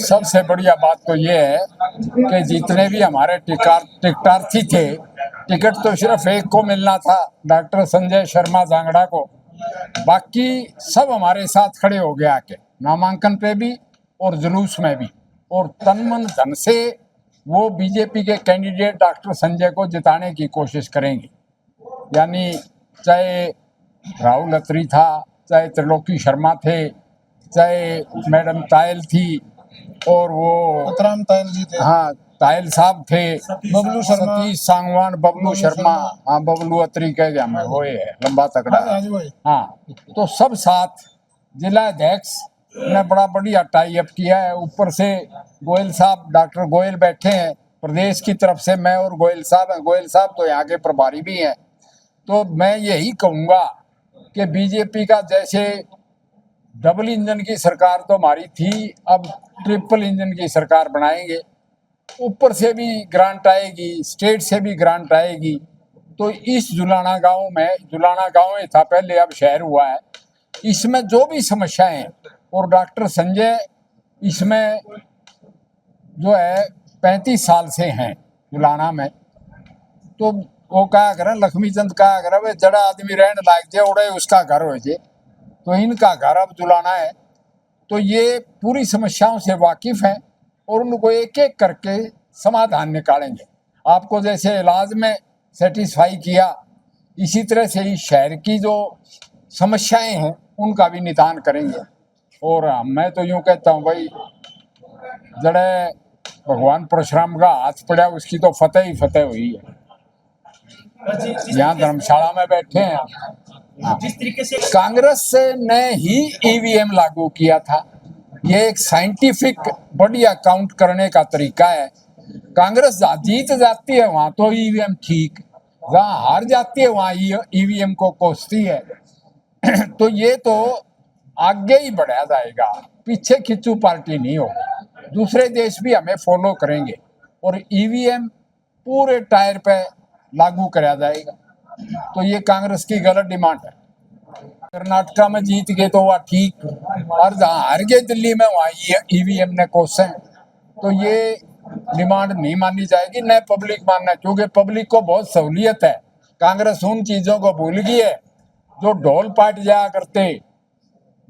सबसे बढ़िया बात तो ये है कि जितने भी हमारे टिकटार्थी थे, टिकट तो सिर्फ एक को मिलना था, डॉक्टर संजय शर्मा जांगड़ा को। बाकी सब हमारे साथ खड़े हो गए आके, नामांकन पे भी और जुलूस में भी, और तन मन धन से वो बीजेपी के कैंडिडेट डॉक्टर संजय को जिताने की कोशिश करेंगे। यानी चाहे राहुल अत्री था, चाहे त्रिलोकी शर्मा थे, चाहे मैडम तायल थी, और वो उतराम तायल जी थे, हाँ तायल साहब थे, बबलू शर्मा, सतीश सांगवान, बबलू शर्मा, हाँ बबलू अत्री कह गया मैं, वो है लंबा तगड़ा। हाँ, तो सब साथ जिला अध्यक्ष ने बड़ा बढ़िया टाई अप किया है। ऊपर से गोयल साहब, डॉक्टर गोयल बैठे हैं, प्रदेश की तरफ से मैं और गोयल साहब हैं। गोयल साहब तो यहाँ के प्रभारी भी हैं। तो मैं यही कहूँगा कि बीजेपी का जैसे डबल इंजन की सरकार तो हमारी थी, अब ट्रिपल इंजन की सरकार बनाएंगे। ऊपर से भी ग्रांट आएगी, स्टेट से भी ग्रांट आएगी। तो इस जुलाना गांव में, जुलाना गांव ही था पहले, अब शहर हुआ है, इसमें जो भी समस्याएं हैं, और डॉक्टर संजय इसमें जो है 35 साल से हैं जुलाना में, तो वो कहा करें, लक्ष्मी चंद कहा करें, वे जड़ा आदमी रहने लायक थे उड़े उसका घर हो जे, तो इनका घर अब जुलाना है। तो ये पूरी समस्याओं से वाकिफ हैं और उनको एक एक करके समाधान निकालेंगे। आपको जैसे इलाज में सेटिस्फाई किया, इसी तरह से इस शहर की जो समस्याएं हैं उनका भी निदान करेंगे। और मैं तो यूँ कहता हूँ भाई, जड़े भगवान परशुराम का हाथ पड़ा उसकी तो फतेह ही फतेह हुई है। यहाँ धर्मशाला में बैठे हैं। जिस तरीके से कांग्रेस ने ही ईवीएम लागू किया था, ये एक साइंटिफिक बढ़िया काउंट करने का तरीका है। कांग्रेस जीत जाती है वहां तो ईवीएम ठीक, जहाँ हार जाती है वहां ईवीएम को कोसती है। तो ये तो आगे ही बढ़ाया जाएगा, पीछे खिंचू पार्टी नहीं होगी। दूसरे देश भी हमें फॉलो करेंगे और ईवीएम पूरे टायर पे लागू कराया जाएगा। तो ये कांग्रेस की गलत डिमांड है। कर्नाटका में जीत गए तो वह ठीक, और जहाँ हार गए दिल्ली में वहाँ ईवीएम ने कोसे। तो ये डिमांड नहीं मानी जाएगी, न पब्लिक मानना, क्योंकि पब्लिक को बहुत सहूलियत है। कांग्रेस उन चीजों को भूल गई है जो ढोल पाट जाया करते,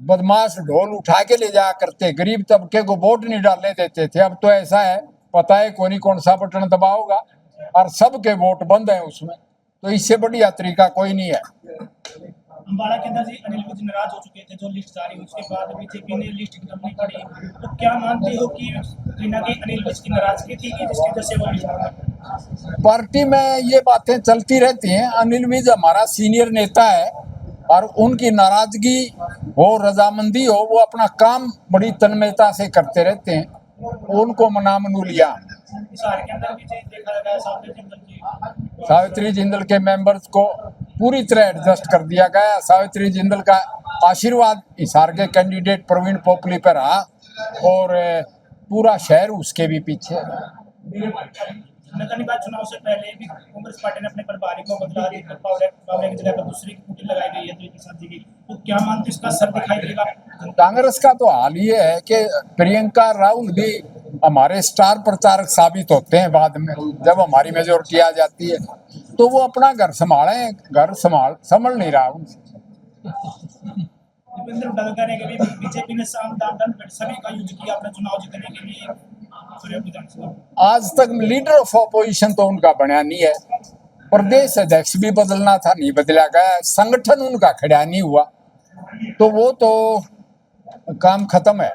बदमाश ढोल उठा के ले जाया करते, गरीब तबके को वोट नहीं डालने देते थे। अब तो ऐसा है, पता है कौन सा बटन दबाओगा और सबके वोट बंद है उसमें। तो इससे बढ़िया तरीका कोई नहीं है। अम्बाड़ा के अंदर जी अनिल विज नाराज हो चुके थे, जो लिस्ट जारी उसके बाद बीजेपी ने लिस्ट गिरफ्तारी पड़ी। तो क्या मानते हो कि कहीं ना कहीं अनिल विज की नाराजगी थी कि जिसकी वजह से वो लिस्ट? पार्टी में ये बातें चलती रहती हैं। अनिल विज हमारा सीनियर नेता है और उनकी नाराजगी हो, रजामंदी हो, वो अपना काम बड़ी तन्मयता से करते रहते हैं, उनको मना मनू लिया। सावित्री जिंदल के मेंबर्स को पूरी तरह एडजस्ट कर दिया गया। सावित्री जिंदल का आशीर्वाद हिसार के कैंडिडेट प्रवीण पोपली पर रहा और पूरा शहर उसके भी पीछे। चुनाव से पहले भी कांग्रेस पार्टी ने अपने प्रभारी को बदला दिया, पावरे की जगह पर दूसरी कुटी लगाई गई है प्रसाद जी की। तो क्या मानते इसका असर दिखाई देगा? कांग्रेस का तो हाल ये है कि प्रियंका राहुल भी हमारे स्टार प्रचारक साबित होते हैं बाद में, जब हमारी मेजोरिटी आ जाती है। तो वो अपना घर संभाले, घर संभल नहीं रहा उनसे। बीजेपी ने सभी का यूज किया अपने चुनाव जीतने के लिए। आज तक लीडर ऑफ ऑपोजिशन तो उनका बना नहीं है, प्रदेश अध्यक्ष भी बदलना था, नहीं बदला गया, संगठन उनका खड़ा नहीं हुआ, तो वो तो काम खत्म है।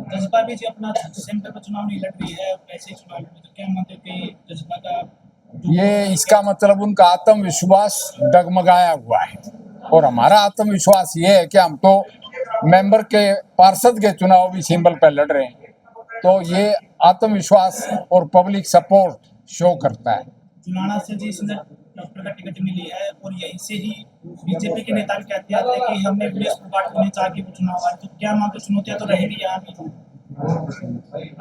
जज्बा भी जी अपना सेंटर पर चुनाव नहीं लड़ रही है, ऐसे चुनाव में तो क्या मानते थे जज्बा का? ये इसका मतलब उनका आत्मविश्वास डगमगाया हुआ है, और हमारा आत्मविश्वास ये है कि हम तो मेंबर के, पार्षद के चुनाव भी सिंबल पर लड़ रहे हैं। तो ये आत्मविश्वास और पब्लिक सपोर्ट शो करता है। जुलाना से जी संजय डॉक्टर का टिकट मिली है और यहीं से ही बीजेपी के नेता भी कहते हैं कि हमने विनेश फोगाट को नहीं चाहा कि वो चुनाव आए। तो क्या मानते चुनौतियां तो रहेगी यहाँ भी?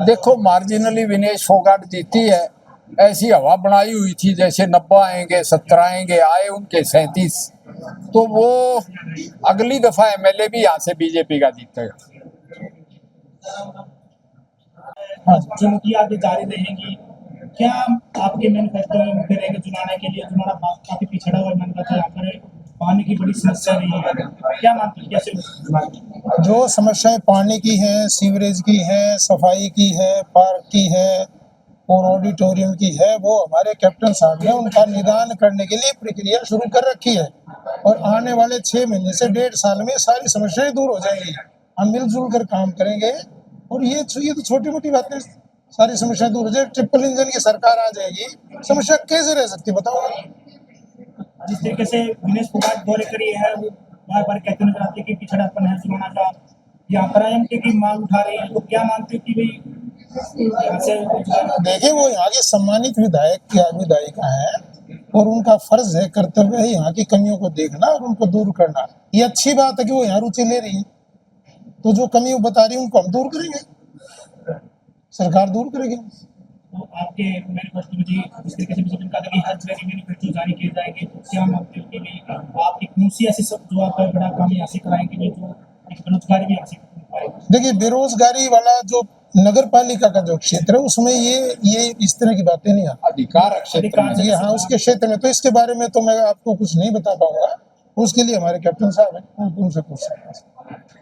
देखो, मार्जिनली विनेश फोगाट जीती है, ऐसी हवा बनाई हुई थी जैसे 90 आएंगे, 70 आएंगे, आए उनके 37। तो वो अगली दफा एमएलए भी यहाँ से बीजेपी का जीतेगा। हाँ चुनौतियां आगे जारी रहेंगी। क्या आपके मैनिफेस्टो में मुद्दे रहेंगे जुलाना के लिए? जुलाना काफी पिछड़ा हुआ मैनिफेस्टो है, यहाँ पर पानी की बड़ी समस्या रही है, क्या मानते हैं कैसे जुलाएंगे? जो समस्याएं पानी की हैं, सीवरेज की हैं, सफाई की है, पार्क की है और ऑडिटोरियम की है, वो हमारे कैप्टन साहब ने उनका निदान करने के लिए प्रक्रिया शुरू कर रखी है और आने वाले 6 महीने से 1.5 साल में सारी समस्याएं दूर हो जाएंगी। हम मिलजुल कर काम करेंगे और ये तो छोटी मोटी बातें, सारी समस्याएं दूर हो जाए। ट्रिपल इंजन की सरकार आ जाएगी, समस्या कैसे रह सकती बताओ? जिस तरीके से विनेश फोगाट दौरे करी है, वो बार बार कहते नजर आते हैं कि पिछड़ापन है जुलाना का, यहाँ पर IMT की मांग उठा रही है, तो क्या मानते हो कि भाई यहाँ से देखिए, वो यहाँ के सम्मानित विधायिका है और उनका फर्ज है, कर्तव्य है यहाँ की कमियों को देखना और उनको दूर करना। ये अच्छी बात है कि वो यहाँ रुचि ले रही है, तो जो कमी वो बता रही है उनको हम दूर करेंगे, सरकार दूर करेगी। तो आपके मैनिफेस्टो में जी इस तरीके से कहा था कि हर जगह की मैनिफेस्टो जारी किए जाएंगे, तो क्या मानते हो कि भाई आप एक कौन सी ऐसी सब जो आप बड़ा काम यहाँ से कराएंगे जो एक बेरोजगारी भी यहाँ से पाएगी? देखिए, बेरोजगारी वाला जो नगर पालिका का जो क्षेत्र है उसमें ये इस तरह की बातें नहीं आती। अधिकार क्षेत्र में ये हाँ, उसके क्षेत्र में, तो इसके बारे में तो मैं आपको कुछ नहीं बता पाऊंगा, उसके लिए हमारे कैप्टन साहब हैं, उनसे पूछ सकते हैं।